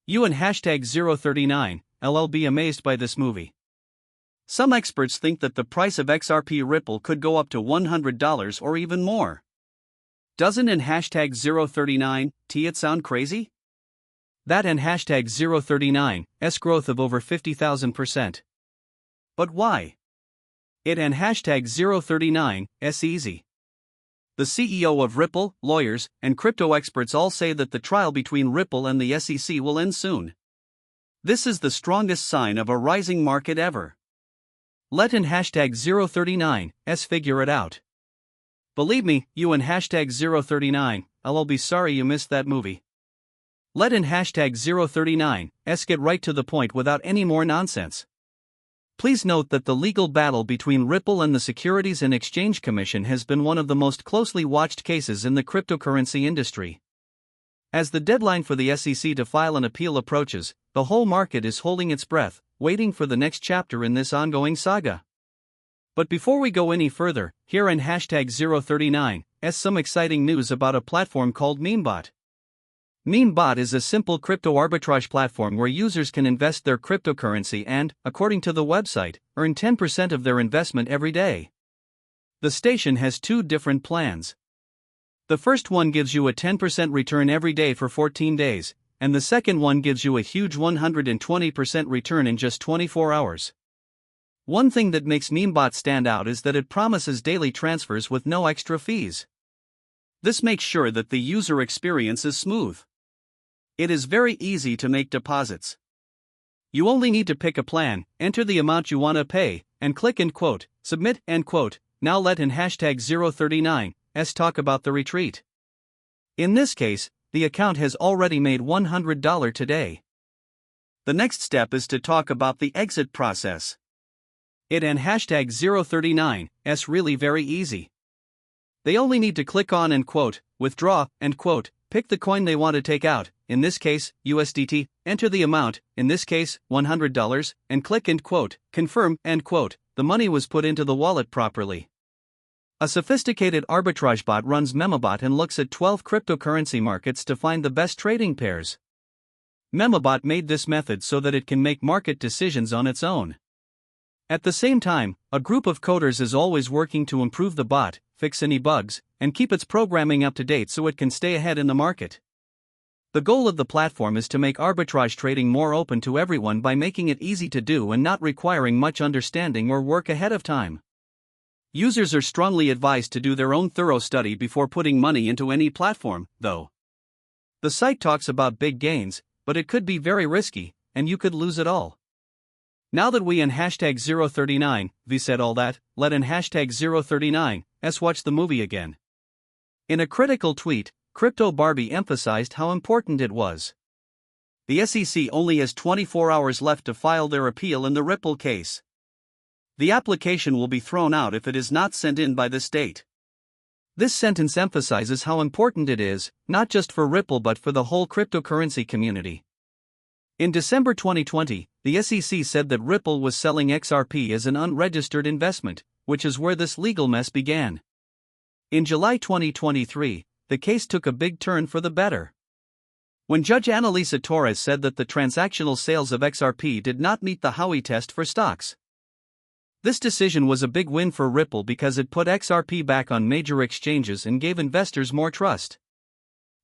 You and hashtag 039, LL be amazed by this movie. Some experts think that the price of XRP Ripple could go up to $100 or even more. Doesn't in hashtag 039 it sound crazy? That and hashtag 039's growth of over 50,000%. But why? It and hashtag 039's easy. The CEO of Ripple, lawyers, and crypto experts all say that the trial between Ripple and the SEC will end soon. This is the strongest sign of a rising market ever. Let in hashtag 039's figure it out. Believe me, you and hashtag 039, I'll be sorry you missed that movie. Let in hashtag 039's get right to the point without any more nonsense. Please note that the legal battle between Ripple and the Securities and Exchange Commission has been one of the most closely watched cases in the cryptocurrency industry. As the deadline for the SEC to file an appeal approaches, the whole market is holding its breath, waiting for the next chapter in this ongoing saga. But before we go any further, here in hashtag 039's some exciting news about a platform called MemeBot. MemeBot is a simple crypto arbitrage platform where users can invest their cryptocurrency and, according to the website, earn 10% of their investment every day. The station has two different plans. The first one gives you a 10% return every day for 14 days, and the second one gives you a huge 120% return in just 24 hours. One thing that makes MemeBot stand out is that it promises daily transfers with no extra fees. This makes sure that the user experience is smooth. It is very easy to make deposits. You only need to pick a plan, enter the amount you want to pay, and click submit. Now let in hashtag 039's talk about the retreat. In this case, the account has already made $100 today. The next step is to talk about the exit process. It and hashtag 039's really very easy. They only need to click on withdraw, pick the coin they want to take out, in this case, USDT, enter the amount, in this case, $100, and click confirm, the money was put into the wallet properly. A sophisticated arbitrage bot runs MemeBot and looks at 12 cryptocurrency markets to find the best trading pairs. MemeBot made this method so that it can make market decisions on its own. At the same time, a group of coders is always working to improve the bot, fix any bugs, and keep its programming up to date so it can stay ahead in the market. The goal of the platform is to make arbitrage trading more open to everyone by making it easy to do and not requiring much understanding or work ahead of time. Users are strongly advised to do their own thorough study before putting money into any platform, though. The site talks about big gains, but it could be very risky, and you could lose it all. Now that we in hashtag 039 said all that, let in hashtag 039's watch the movie again. In a critical tweet, Crypto Barbie emphasized how important it was. The SEC only has 24 hours left to file their appeal in the Ripple case. The application will be thrown out if it is not sent in by this date. This sentence emphasizes how important it is, not just for Ripple but for the whole cryptocurrency community. In December 2020, the SEC said that Ripple was selling XRP as an unregistered investment, which is where this legal mess began. In July 2023, the case took a big turn for the better. When Judge Annalisa Torres said that the transactional sales of XRP did not meet the Howey test for stocks. This decision was a big win for Ripple because it put XRP back on major exchanges and gave investors more trust.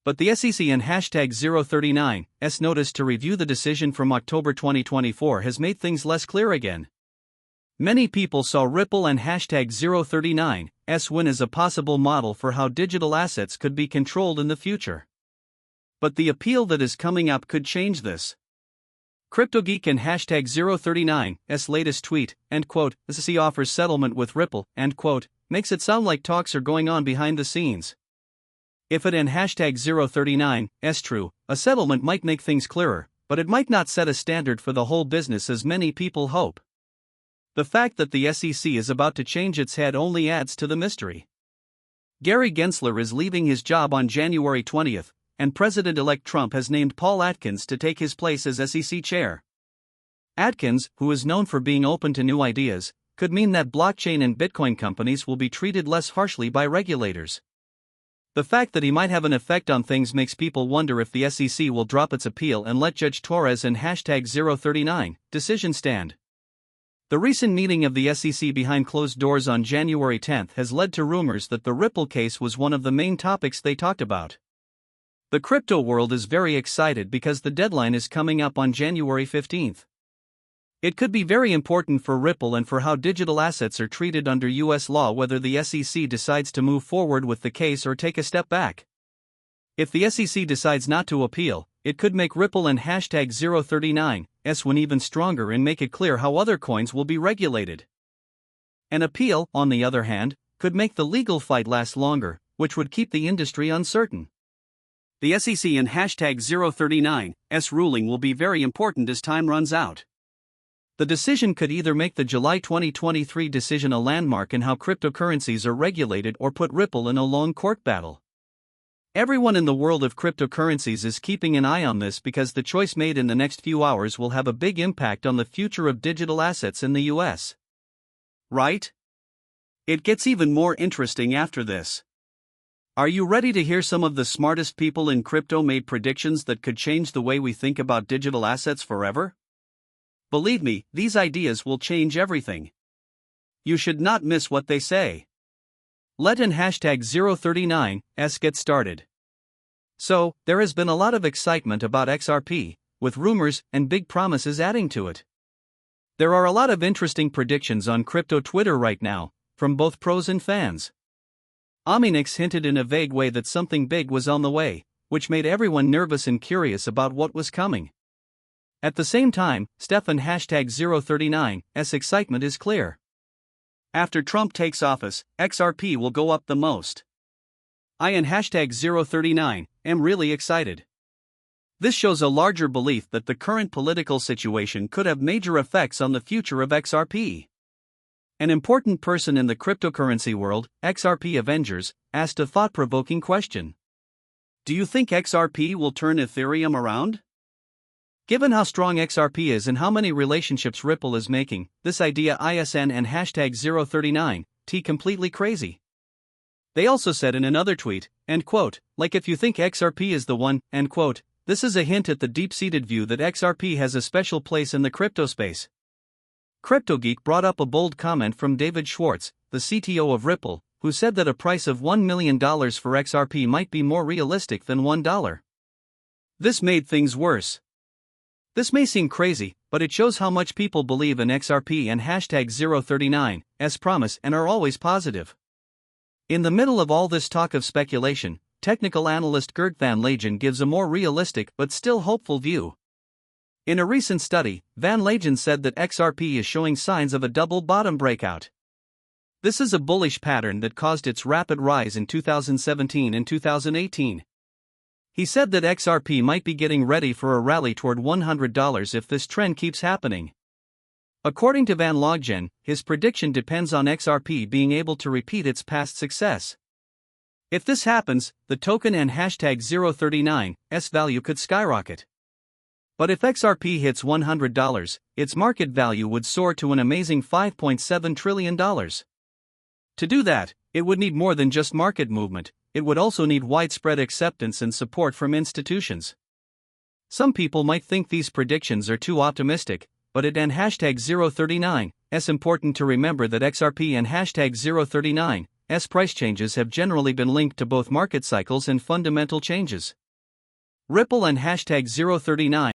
But the SEC and hashtag 039's notice to review the decision from October 2024 has made things less clear again. Many people saw Ripple and hashtag 039's win as a possible model for how digital assets could be controlled in the future. But the appeal that is coming up could change this. CryptoGeek and hashtag 039's latest tweet, SEC offers settlement with Ripple, makes it sound like talks are going on behind the scenes. If it and hashtag 039's true, a settlement might make things clearer, but it might not set a standard for the whole business as many people hope. The fact that the SEC is about to change its head only adds to the mystery. Gary Gensler is leaving his job on January 20th, and President-elect Trump has named Paul Atkins to take his place as SEC chair. Atkins, who is known for being open to new ideas, could mean that blockchain and Bitcoin companies will be treated less harshly by regulators. The fact that he might have an effect on things makes people wonder if the SEC will drop its appeal and let Judge Torres and #039 decision stand. The recent meeting of the SEC behind closed doors on January 10 has led to rumors that the Ripple case was one of the main topics they talked about. The crypto world is very excited because the deadline is coming up on January 15. It could be very important for Ripple and for how digital assets are treated under U.S. law whether the SEC decides to move forward with the case or take a step back. If the SEC decides not to appeal, it could make Ripple and #039's win even stronger and make it clear how other coins will be regulated. An appeal, on the other hand, could make the legal fight last longer, which would keep the industry uncertain. The SEC and #039's ruling will be very important as time runs out. The decision could either make the July 2023 decision a landmark in how cryptocurrencies are regulated or put Ripple in a long court battle. Everyone in the world of cryptocurrencies is keeping an eye on this because the choice made in the next few hours will have a big impact on the future of digital assets in the US. Right? It gets even more interesting after this. Are you ready to hear some of the smartest people in crypto made predictions that could change the way we think about digital assets forever? Believe me, these ideas will change everything. You should not miss what they say. Let an #039's get started. So, there has been a lot of excitement about XRP, with rumors and big promises adding to it. There are a lot of interesting predictions on crypto Twitter right now, from both pros and fans. Aminix hinted in a vague way that something big was on the way, which made everyone nervous and curious about what was coming. At the same time, Stefan #039's excitement is clear. After Trump takes office, XRP will go up the most. I and #039 am really excited. This shows a larger belief that the current political situation could have major effects on the future of XRP. An important person in the cryptocurrency world, XRP Avengers, asked a thought-provoking question. Do you think XRP will turn Ethereum around? Given how strong XRP is and how many relationships Ripple is making, this idea ISN and #039 completely crazy. They also said in another tweet, end quote, like if you think XRP is the one, end quote, this is a hint at the deep-seated view that XRP has a special place in the crypto space. CryptoGeek brought up a bold comment from David Schwartz, the CTO of Ripple, who said that a price of $1 million for XRP might be more realistic than $1. This made things worse. This may seem crazy, but it shows how much people believe in XRP and #039's promise and are always positive. In the middle of all this talk of speculation, technical analyst Gert van Leegen gives a more realistic but still hopeful view. In a recent study, Van Leegen said that XRP is showing signs of a double bottom breakout. This is a bullish pattern that caused its rapid rise in 2017 and 2018. He said that XRP might be getting ready for a rally toward $100 if this trend keeps happening. According to Van Leegen, his prediction depends on XRP being able to repeat its past success. If this happens, the token and #039's value could skyrocket. But if XRP hits $100, its market value would soar to an amazing $5.7 trillion. To do that, it would need more than just market movement. It would also need widespread acceptance and support from institutions. Some people might think these predictions are too optimistic, but it and #039's important to remember that XRP and #039's price changes have generally been linked to both market cycles and fundamental changes. Ripple and #039